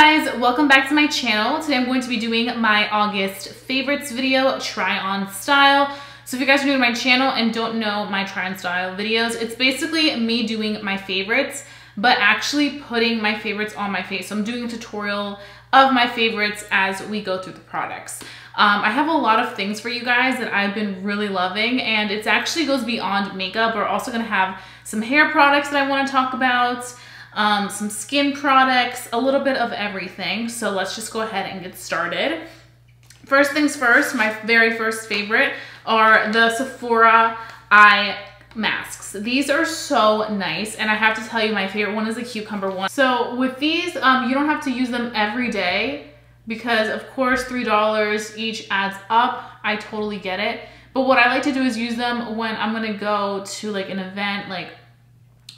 guys, welcome back to my channel. Today I'm going to be doing my August favorites video, try on style. So if you guys are new to my channel and don't know my try on style videos, it's basically me doing my favorites, but actually putting my favorites on my face. So I'm doing a tutorial of my favorites as we go through the products. I have a lot of things for you guys that I've been really loving, and it actually goes beyond makeup. We're also gonna have some hair products that I wanna talk about, some skin products, a little bit of everything. So let's just go ahead and get started. First things first, my very first favorite are the Sephora eye masks. These are so nice, and I have to tell you my favorite one is the cucumber one. So with these, you don't have to use them every day because of course $3 each adds up. I totally get it. But what I like to do is use them when I'm gonna go to like an event, like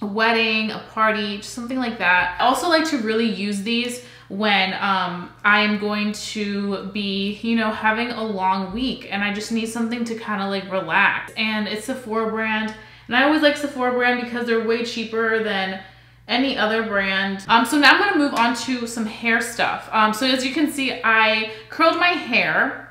a wedding, a party, just something like that. I also like to really use these when I am going to be, you know, having a long week and I just need something to kind of like relax. And it's Sephora brand, and I always like Sephora brand because they're way cheaper than any other brand. So now I'm gonna move on to some hair stuff. So as you can see, I curled my hair,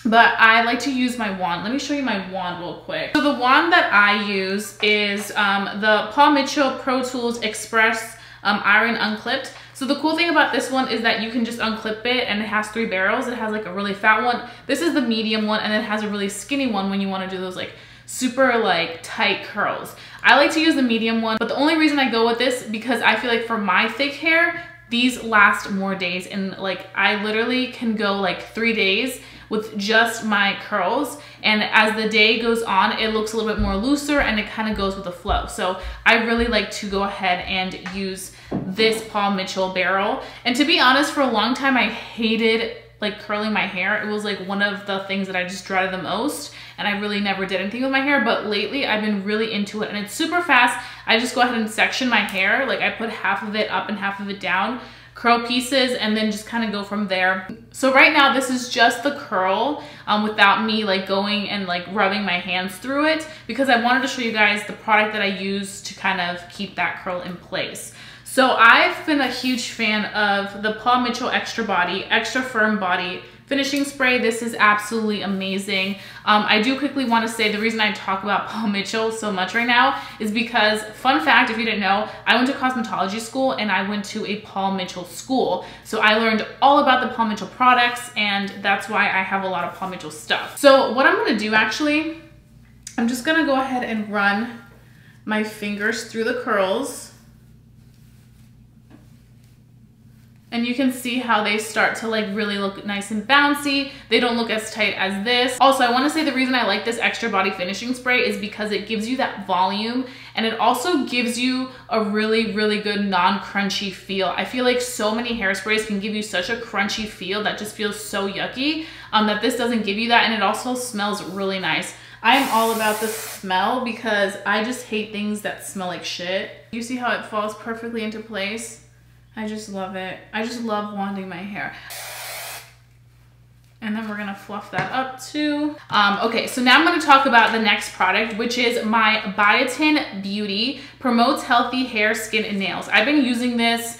but I like to use my wand. Let me show you my wand real quick. So the wand that I use is the Mitchel Pro Tools Express Iron Unclipped. So the cool thing about this one is that you can just unclip it, and it has 3 barrels. It has like a really fat one. This is the medium one, and it has a really skinny one when you want to do those like super like tight curls. I like to use the medium one, but the only reason I go with this because I feel like for my thick hair, these last more days, and like I literally can go like 3 days with just my curls, and as the day goes on it looks a little bit more looser and it kind of goes with the flow. So I really like to go ahead and use this Mitchel barrel. And to be honest, for a long time I hated like curling my hair. It was like one of the things that I just dreaded the most, and I really never did anything with my hair. But lately I've been really into it, and it's super fast. I just go ahead and section my hair. Like I put half of it up and half of it down, curl pieces, and then just kind of go from there. So right now this is just the curl without me like going and like rubbing my hands through it, because I wanted to show you guys the product that I use to kind of keep that curl in place. So I've been a huge fan of the Mitchel Extra Firm Body Finishing Spray. This is absolutely amazing. I do quickly want to say the reason I talk about Mitchel so much right now is because, fun fact, if you didn't know, I went to cosmetology school and I went to a Mitchel school. So I learned all about the Mitchel products, and that's why I have a lot of Mitchel stuff. So what I'm going to do actually, I'm just going to go ahead and run my fingers through the curls. And you can see how they start to like really look nice and bouncy. They don't look as tight as this. Also, I want to say the reason I like this Extra Body Finishing Spray is because it gives you that volume, and it also gives you a really, really good non-crunchy feel. I feel like so many hairsprays can give you such a crunchy feel that just feels so yucky, that this doesn't give you that, and it also smells really nice. I am all about the smell because I just hate things that smell like shit. You see how it falls perfectly into place? I just love it. I just love wanding my hair. And then we're gonna fluff that up too. Okay, so now I'm gonna talk about the next product, which is my Biotin Beauty Promotes Healthy Hair, Skin, and Nails. I've been using this,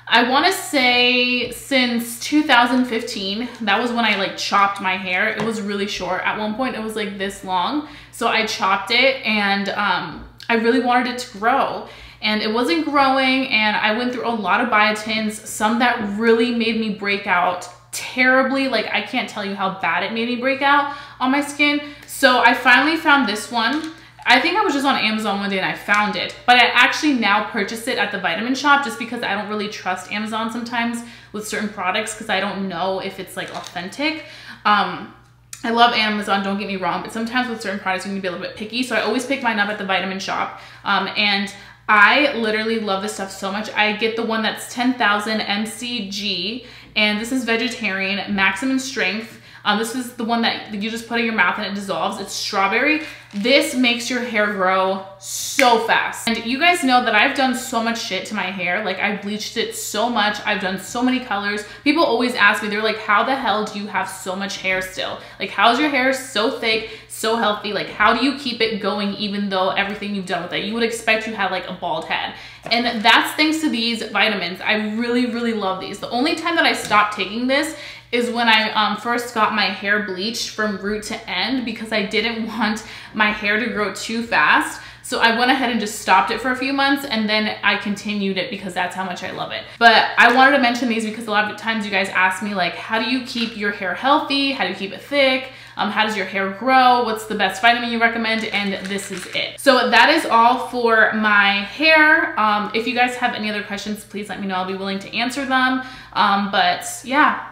I wanna say since 2015. That was when I like chopped my hair. It was really short. At one point it was like this long. So I chopped it, and I really wanted it to grow. And it wasn't growing, and I went through a lot of biotins, some that really made me break out terribly. Like I can't tell you how bad it made me break out on my skin. So I finally found this one. I think I was just on Amazon one day and I found it, but I actually now purchased it at the vitamin shop just because I don't really trust Amazon sometimes with certain products because I don't know if it's like authentic. I love Amazon, don't get me wrong, but sometimes with certain products you need to be a little bit picky. So I always pick mine up at the vitamin shop. And I literally love this stuff so much. I get the one that's 10,000 mcg, and this is vegetarian, maximum strength. This is the one that you just put in your mouth and it dissolves. It's strawberry. This makes your hair grow so fast. And you guys know that I've done so much shit to my hair. Like, I bleached it so much. I've done so many colors. People always ask me, they're like, how the hell do you have so much hair still? Like, how's your hair so thick, so healthy? Like, how do you keep it going even though everything you've done with it? You would expect you had like a bald head. And that's thanks to these vitamins. I really, really love these. The only time that I stopped taking this is when I first got my hair bleached from root to end, because I didn't want my hair to grow too fast. So I went ahead and just stopped it for a few months, and then I continued it because that's how much I love it. But I wanted to mention these because a lot of times you guys ask me, like, how do you keep your hair healthy? How do you keep it thick? How does your hair grow? What's the best vitamin you recommend? And this is it. So that is all for my hair. If you guys have any other questions, please let me know. I'll be willing to answer them. But yeah.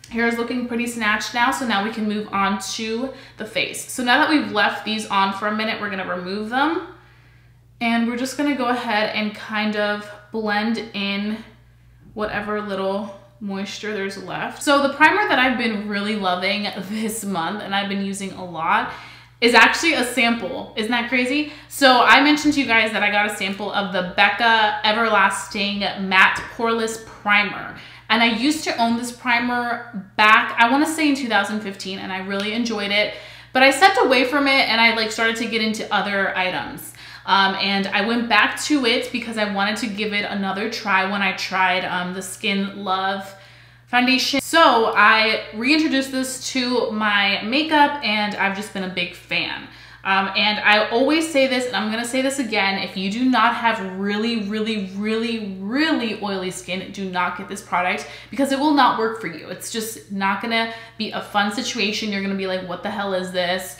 Hair is looking pretty snatched now, so now we can move on to the face. So now that we've left these on for a minute, we're gonna remove them. And we're just gonna go ahead and kind of blend in whatever little moisture there's left. So the primer that I've been really loving this month, and I've been using a lot, is actually a sample. Isn't that crazy? So I mentioned to you guys that I got a sample of the Becca Everlasting Matte Poreless Primer. And I used to own this primer back, I wanna say in 2015, and I really enjoyed it. But I stepped away from it and I like started to get into other items. And I went back to it because I wanted to give it another try when I tried the Skin Love foundation. So I reintroduced this to my makeup and I've just been a big fan. And I always say this, and I'm gonna say this again, if you do not have really, really, really, really oily skin, do not get this product because it will not work for you. It's just not gonna be a fun situation. You're gonna be like, what the hell is this?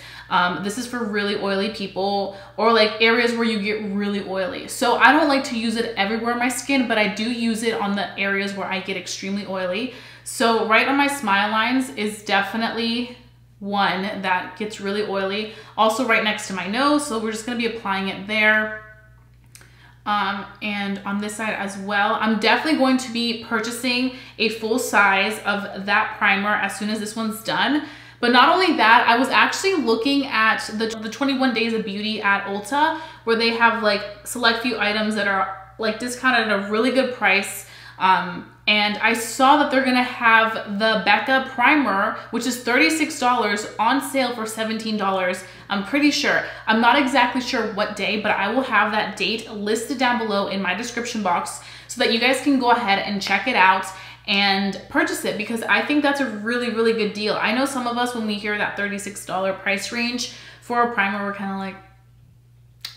This is for really oily people or like areas where you get really oily. So I don't like to use it everywhere on my skin, but I do use it on the areas where I get extremely oily. So right on my smile lines is definitely one that gets really oily. Also right next to my nose, so we're just gonna be applying it there. And on this side as well. I'm definitely going to be purchasing a full size of that primer as soon as this one's done. But not only that, I was actually looking at the 21 Days of Beauty at ULTA, where they have like select few items that are like discounted at a really good price. And I saw that they're gonna have the Becca primer, which is $36 on sale for $17. I'm pretty sure. I'm not exactly sure what day, but I will have that date listed down below in my description box so that you guys can go ahead and check it out and purchase it, because I think that's a really, really good deal. I know some of us, when we hear that $36 price range for a primer, we're kind of like,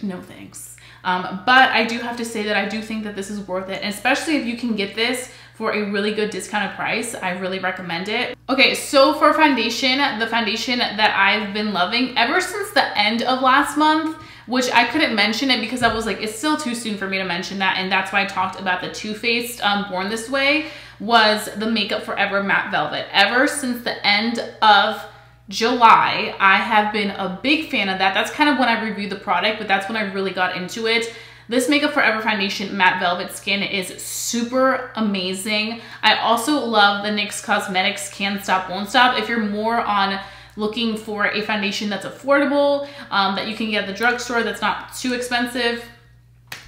no thanks. But I do have to say that I do think that this is worth it, and especially if you can get this for a really good discounted price, I really recommend it. Okay, so for foundation, the foundation that I've been loving ever since the end of last month, which I couldn't mention it because I was like, it's still too soon for me to mention that, and that's why I talked about the Too Faced Born This Way, was the Makeup Forever Matte Velvet. Ever since the end of July, I have been a big fan of that. That's kind of when I reviewed the product, but that's when I really got into it. This Makeup Forever Foundation Matte Velvet Skin is super amazing. I also love the NYX Cosmetics Can't Stop Won't Stop. If you're more on looking for a foundation that's affordable, that you can get at the drugstore, that's not too expensive,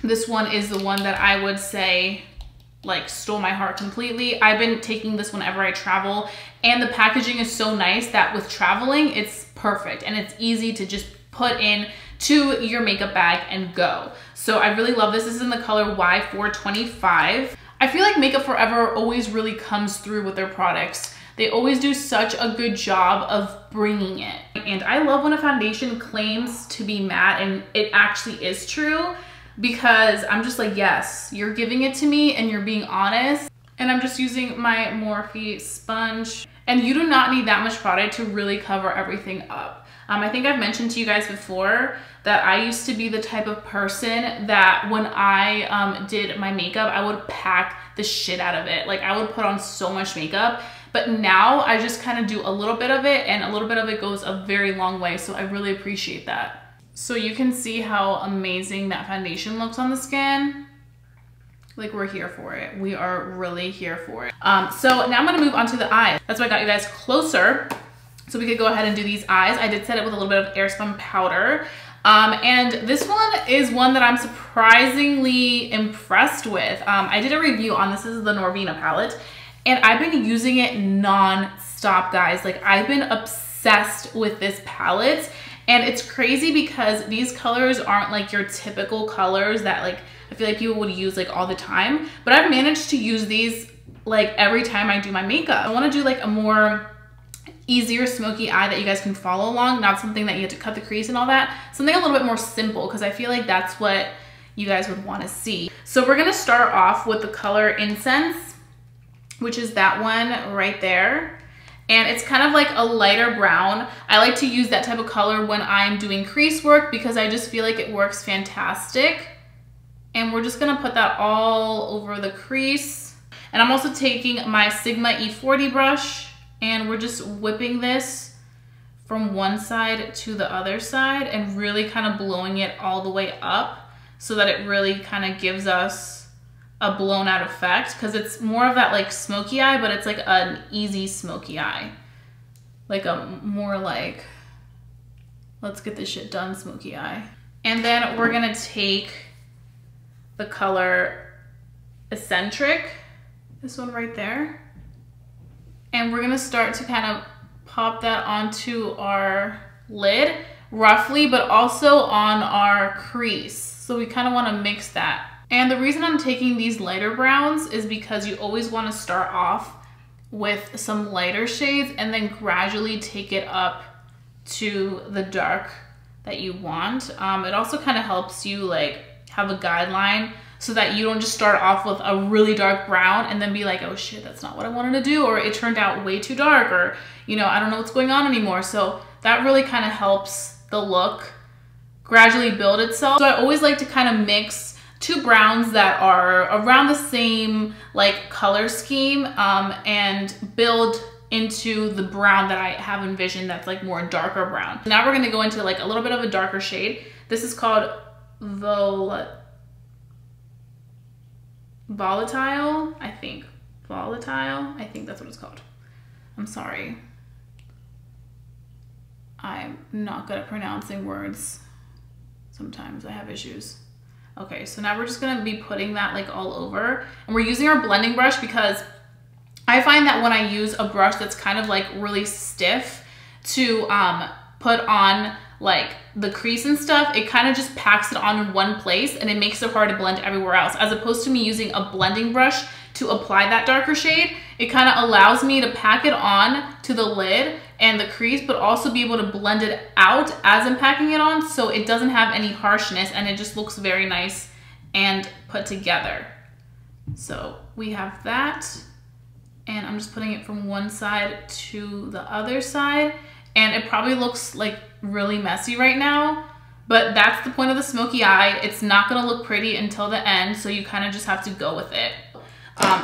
this one is the one that I would say like stole my heart completely. I've been taking this whenever I travel, and the packaging is so nice that with traveling, it's perfect and it's easy to just put in to your makeup bag and go. So I really love this. This is in the color Y425. I feel like Makeup Forever always really comes through with their products. They always do such a good job of bringing it. And I love when a foundation claims to be matte and it actually is true, because I'm just like, yes, you're giving it to me and you're being honest. And I'm just using my Morphe sponge. And you do not need that much product to really cover everything up. I think I've mentioned to you guys before that I used to be the type of person that when I did my makeup, I would pack the shit out of it. Like, I would put on so much makeup, but now I just kind of do a little bit of it, and a little bit of it goes a very long way. So I really appreciate that. So you can see how amazing that foundation looks on the skin. Like, we're here for it. We are really here for it. So now I'm gonna move on to the eyes. That's why I got you guys closer So we could go ahead and do these eyes. I did set it with a little bit of airspun powder. And this one is one that I'm surprisingly impressed with. I did a review on this. This is the Norvina palette, and I've been using it non-stop, guys. Like, I've been obsessed with this palette, and it's crazy because these colors aren't like your typical colors that like I feel like people would use like all the time, but I've managed to use these like every time I do my makeup. I want to do like a more easier smoky eye that you guys can follow along, not something that you have to cut the crease and all that. Something a little bit more simple, because I feel like that's what you guys would want to see. So we're going to start off with the color Incense, which is that one right there. And it's kind of like a lighter brown. I like to use that type of color when I'm doing crease work because I just feel like it works fantastic. And we're just going to put that all over the crease. And I'm also taking my Sigma E40 brush, and we're just whipping this from one side to the other side and really kind of blowing it all the way up so that it really kind of gives us a blown out effect, because it's more of that like smoky eye, but it's like an easy smoky eye. Like a more like, let's get this shit done smoky eye. And then we're gonna take the color Eccentric, this one right there. And we're gonna start to kind of pop that onto our lid roughly, but also on our crease. So we kind of want to mix that. And the reason I'm taking these lighter browns is because you always want to start off with some lighter shades and then gradually take it up to the dark that you want. It also kind of helps you like have a guideline so that you don't just start off with a really dark brown and then be like, oh shit, that's not what I wanted to do, or it turned out way too dark, or, you know, I don't know what's going on anymore. So that really kind of helps the look gradually build itself. So I always like to kind of mix two browns that are around the same like color scheme and build into the brown that I have envisioned that's like more darker brown. Now we're gonna go into like a little bit of a darker shade. This is called Volatile, I think. Volatile, I think that's what it's called. I'm sorry. I'm not good at pronouncing words. Sometimes I have issues. Okay, so now we're just gonna be putting that like all over. And we're using our blending brush because I find that when I use a brush that's kind of like really stiff to put on like the crease and stuff, it kind of just packs it on in one place and it makes it hard to blend everywhere else. As opposed to me using a blending brush to apply that darker shade, it kind of allows me to pack it on to the lid and the crease, but also be able to blend it out as I'm packing it on, so it doesn't have any harshness and it just looks very nice and put together. So we have that, and I'm just putting it from one side to the other side, and it probably looks like really messy right now, but that's the point of the smoky eye. It's not gonna look pretty until the end, so you kind of just have to go with it.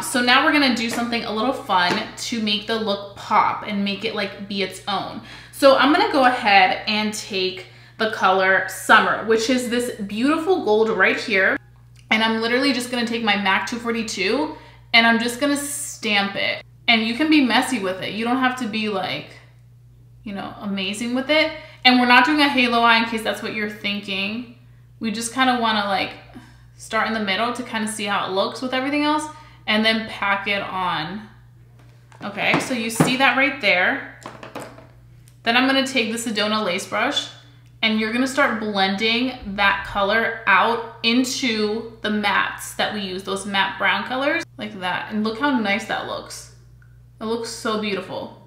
So now we're gonna do something a little fun to make the look pop and make it like be its own. So I'm gonna go ahead and take the color Summer, which is this beautiful gold right here. And I'm literally just gonna take my MAC 242 and I'm just gonna stamp it. And you can be messy with it. You don't have to be like, you know, amazing with it. And we're not doing a halo eye in case that's what you're thinking. We just kind of wanna like start in the middle to kind of see how it looks with everything else, and then pack it on. Okay, so you see that right there. Then I'm gonna take the Sedona lace brush and you're gonna start blending that color out into the mattes that we use, those matte brown colors, like that. And look how nice that looks. It looks so beautiful.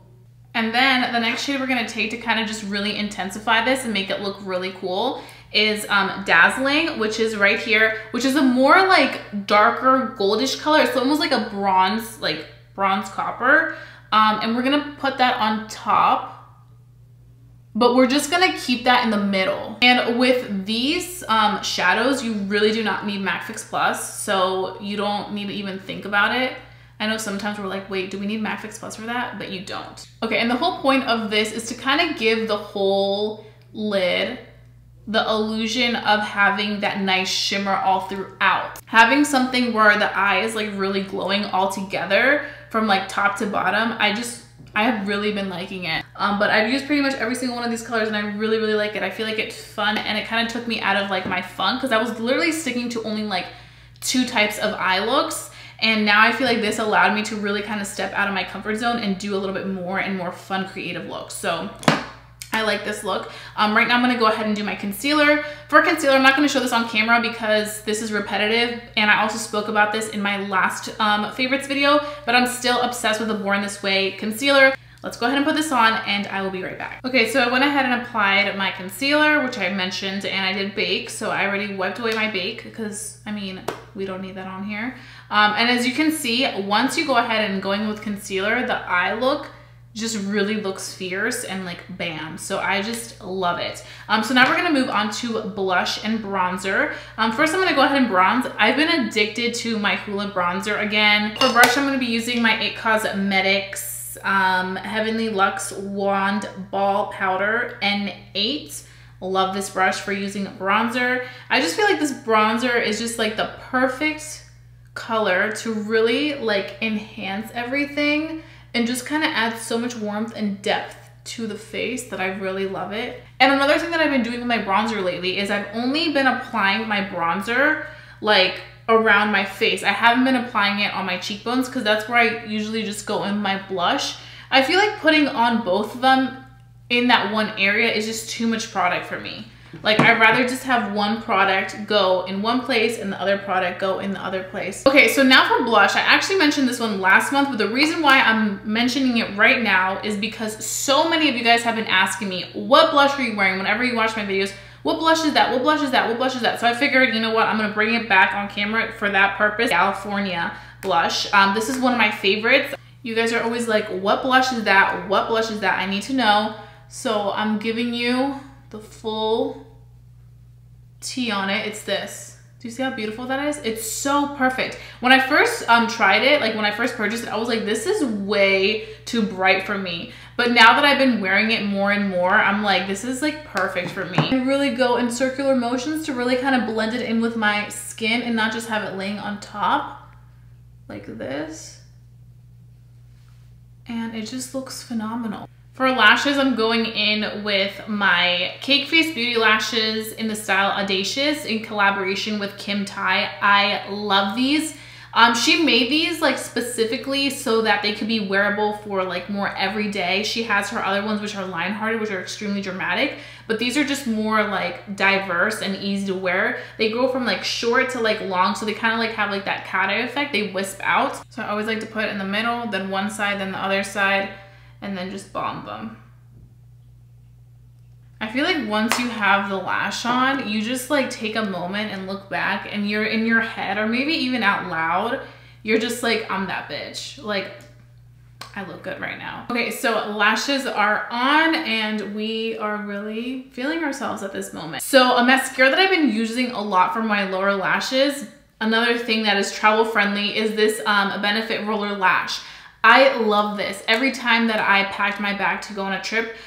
And then the next shade we're gonna take to kind of just really intensify this and make it look really cool is Dazzling, which is right here, which is a more like darker goldish color. It's almost like a bronze, like bronze copper. And we're gonna put that on top, but we're just gonna keep that in the middle. And with these shadows, you really do not need MAC Fix Plus, so you don't need to even think about it. I know sometimes we're like, wait, do we need MAC Fix Plus for that? But you don't. Okay, and the whole point of this is to kind of give the whole lid the illusion of having that nice shimmer all throughout. Having something where the eye is like really glowing all together from like top to bottom, I just I have really been liking it. But I've used pretty much every single one of these colors and I really, really like it. I feel like it's fun and it kind of took me out of like my funk because I was literally sticking to only like 2 types of eye looks. And now I feel like this allowed me to really kind of step out of my comfort zone and do a little bit more and more fun creative looks. So I like this look. Right now I'm gonna go ahead and do my concealer. For concealer, I'm not gonna show this on camera because this is repetitive, and I also spoke about this in my last favorites video, but I'm still obsessed with the Born This Way concealer. Let's go ahead and put this on and I will be right back. Okay, so I went ahead and applied my concealer, which I mentioned, and I did bake. So I already wiped away my bake because, I mean, we don't need that on here. And as you can see, once you go ahead and going with concealer, the eye look just really looks fierce and like bam. So I just love it. So now we're gonna move on to blush and bronzer. First I'm gonna go ahead and bronze. I've been addicted to my Hoola bronzer again. For brush, I'm gonna be using my IT Cosmetics Heavenly Luxe Wand Ball Powder N8. Love this brush for using bronzer. I just feel like this bronzer is just like the perfect color to really like enhance everything and just kind of add so much warmth and depth to the face that I really love it. And another thing that I've been doing with my bronzer lately is I've only been applying my bronzer like around my face. I haven't been applying it on my cheekbones because that's where I usually just go in my blush. I feel like putting on both of them in that one area is just too much product for me. Like I'd rather just have one product go in one place and the other product go in the other place. Okay, so now for blush, I actually mentioned this one last month, but the reason why I'm mentioning it right now is because so many of you guys have been asking me, what blush are you wearing whenever you watch my videos? What blush is that? What blush is that? What blush is that? So I figured, you know what? I'm gonna bring it back on camera for that purpose. California blush. This is one of my favorites. You guys are always like, what blush is that? What blush is that? I need to know. So I'm giving you the full tea on it. It's this. Do you see how beautiful that is? It's so perfect. When I first tried it, like when I first purchased it, I was like, this is way too bright for me. But now that I've been wearing it more and more, I'm like, this is like perfect for me. I really go in circular motions to really kind of blend it in with my skin and not just have it laying on top like this. And it just looks phenomenal. For lashes, I'm going in with my Cake Face Beauty lashes in the style Audacious in collaboration with Kim Tai. I love these. She made these like specifically so that they could be wearable for like more everyday. She has her other ones which are line-hearted, which are extremely dramatic, but these are just more like diverse and easy to wear. They go from like short to like long, so they kind of like have like that cat eye effect. They wisp out. So I always like to put it in the middle, then one side, then the other side, and then just bomb them. I feel like once you have the lash on, you just like take a moment and look back and you're in your head, or maybe even out loud, you're just like, I'm that bitch. Like, I look good right now. Okay, so lashes are on and we are really feeling ourselves at this moment. So a mascara that I've been using a lot for my lower lashes, another thing that is travel friendly, is this Benefit Roller Lash. I love this. Every time that I packed my bag to go on a trip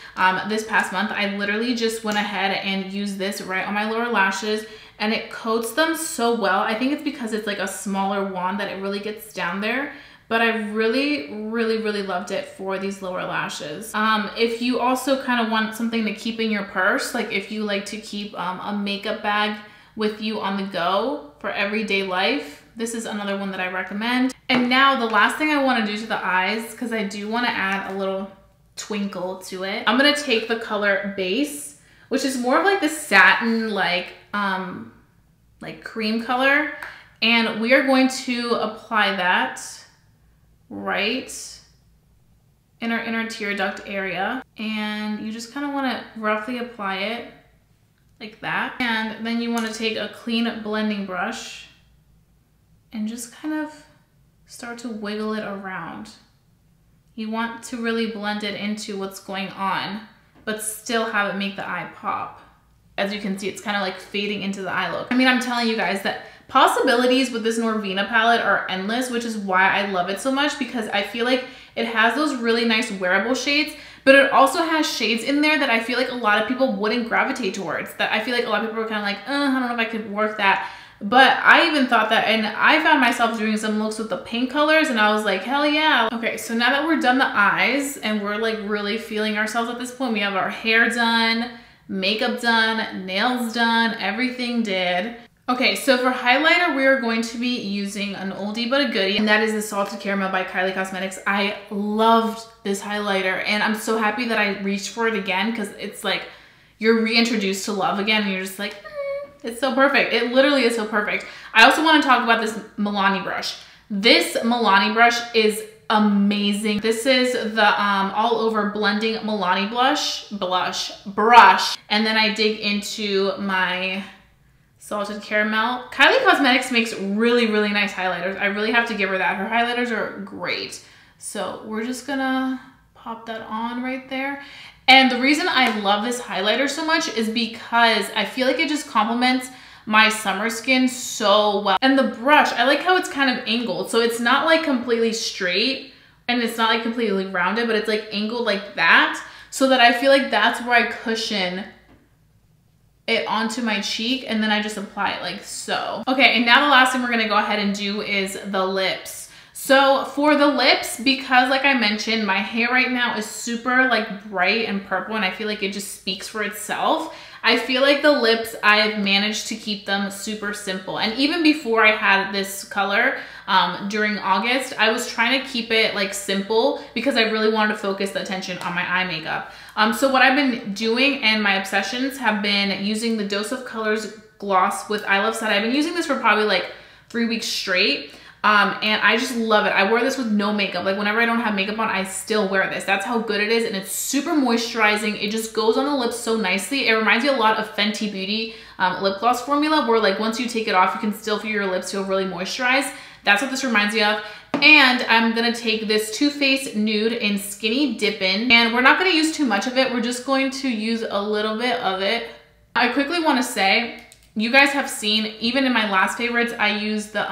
this past month, I literally just went ahead and used this right on my lower lashes and it coats them so well. I think it's because it's like a smaller wand that it really gets down there, but I really, really, really loved it for these lower lashes. If you also kind of want something to keep in your purse, like if you like to keep a makeup bag with you on the go for everyday life, this is another one that I recommend. And now the last thing I want to do to the eyes, because I do want to add a little twinkle to it, I'm going to take the color Base, which is more of like the satin like cream color, and we are going to apply that right in our inner tear duct area. And you just kind of want to roughly apply it like that. And then you want to take a clean blending brush and just kind of start to wiggle it around. You want to really blend it into what's going on, but still have it make the eye pop. As you can see, it's kind of like fading into the eye look. I mean, I'm telling you guys that possibilities with this Norvina palette are endless, which is why I love it so much, because I feel like it has those really nice wearable shades, but it also has shades in there that I feel like a lot of people wouldn't gravitate towards, that I feel like a lot of people are kind of like, I don't know if I could work that. But I even thought that, and I found myself doing some looks with the pink colors, and I was like, hell yeah. Okay, so now that we're done the eyes and we're like really feeling ourselves at this point, we have our hair done, makeup done, nails done, everything did. Okay, so for highlighter, we're going to be using an oldie but a goodie, and that is the Salted Caramel by Kylie Cosmetics. I loved this highlighter, and I'm so happy that I reached for it again, because it's like you're reintroduced to love again, and you're just like, it's so perfect. It literally is so perfect. I also want to talk about this Milani brush. This Milani brush is amazing. This is the all over blending Milani brush. And then I dig into my Salted Caramel. Kylie Cosmetics makes really, really nice highlighters. I really have to give her that. Her highlighters are great. So we're just gonna pop that on right there. And the reason I love this highlighter so much is because I feel like it just complements my summer skin so well. And the brush, I like how it's kind of angled. So it's not like completely straight and it's not like completely rounded, but it's like angled like that. So that I feel like that's where I cushion it onto my cheek, and then I just apply it like so. Okay, and now the last thing we're gonna go ahead and do is the lips. So for the lips, because like I mentioned, my hair right now is super like bright and purple, and I feel like it just speaks for itself. I feel like the lips, I've managed to keep them super simple. And even before I had this color during August, I was trying to keep it like simple because I really wanted to focus the attention on my eye makeup. So what I've been doing, and my obsessions have been using the Dose of Colors gloss with Iluvsarahii. I've been using this for probably like 3 weeks straight. And I just love it. I wear this with no makeup. Like whenever I don't have makeup on, I still wear this. That's how good it is. And it's super moisturizing. It just goes on the lips so nicely. It reminds me a lot of Fenty Beauty lip gloss formula, where like once you take it off, you can still feel your lips feel really moisturized. That's what this reminds me of. And I'm gonna take this Too Faced Nude in Skinny Dippin'. And we're not gonna use too much of it. We're just going to use a little bit of it. I quickly wanna say, you guys have seen, even in my last favorites, I used the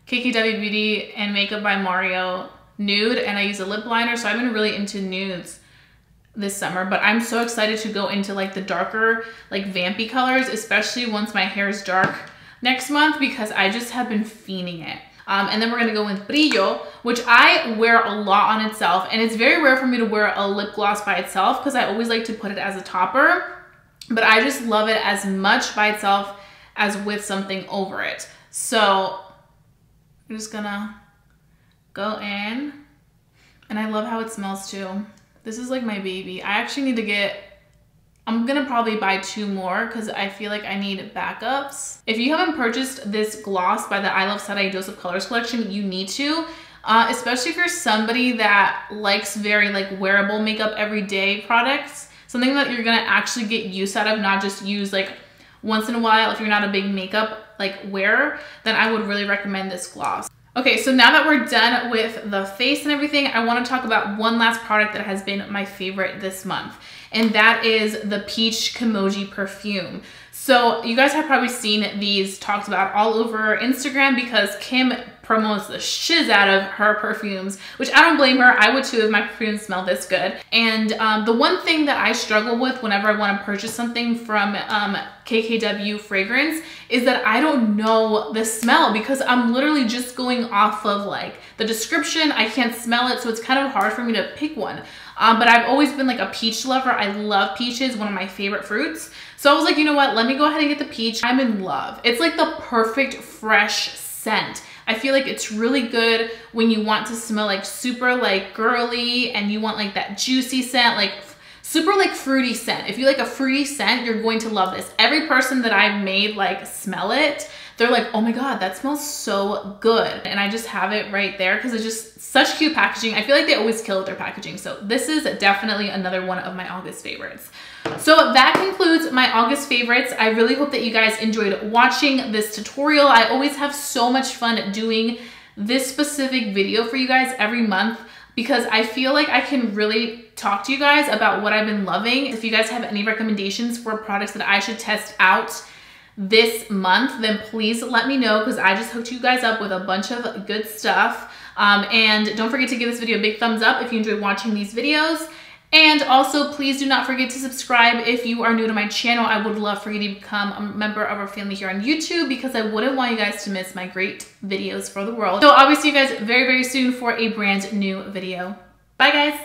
KKW Beauty and Makeup by Mario nude, and I use a lip liner. So I've been really into nudes this summer, but I'm so excited to go into like the darker, like vampy colors, especially once my hair is dark next month, because I just have been fiending it. And then we're gonna go with Brillo, which I wear a lot on itself, and it's very rare for me to wear a lip gloss by itself because I always like to put it as a topper, but I just love it as much by itself as with something over it. So I'm just gonna go in, and I love how it smells too. This is like my baby. I actually need to get, I'm gonna probably buy 2 more because I feel like I need backups. If you haven't purchased this gloss by the Iluvsarahii Dose of Colors collection, you need to, especially if you're somebody that likes very like wearable makeup everyday products, something that you're gonna actually get use out of, not just use like once in a while. If you're not a big makeup like wearer, then I would really recommend this gloss. Okay, so now that we're done with the face and everything, I want to talk about one last product that has been my favorite this month, and that is the Peach Kimoji perfume. So you guys have probably seen these talked about all over Instagram because Kim promos the shiz out of her perfumes, which I don't blame her. I would too if my perfumes smell this good. And the one thing that I struggle with whenever I want to purchase something from KKW fragrance is that I don't know the smell, because I'm literally just going off of like the description. I can't smell it, so it's kind of hard for me to pick one. But I've always been like a peach lover. I love peaches, one of my favorite fruits. So I was like, you know what? Let me go ahead and get the peach. I'm in love. It's like the perfect fresh scent. I feel like it's really good when you want to smell like super like girly and you want like that juicy scent, like super like fruity scent. If you like a fruity scent, you're going to love this. Every person that I've made like smell it, they're like, oh my God, that smells so good. And I just have it right there because it's just such cute packaging. I feel like they always kill with their packaging. So this is definitely another one of my August favorites. So that concludes my August favorites. I really hope that you guys enjoyed watching this tutorial. I always have so much fun doing this specific video for you guys every month because I feel like I can really talk to you guys about what I've been loving. If you guys have any recommendations for products that I should test out this month, then please let me know, because I just hooked you guys up with a bunch of good stuff. And don't forget to give this video a big thumbs up if you enjoy watching these videos. And also, please do not forget to subscribe if you are new to my channel. I would love for you to become a member of our family here on YouTube because I wouldn't want you guys to miss my great videos for the world. So I'll be seeing you guys very, very soon for a brand new video. Bye, guys.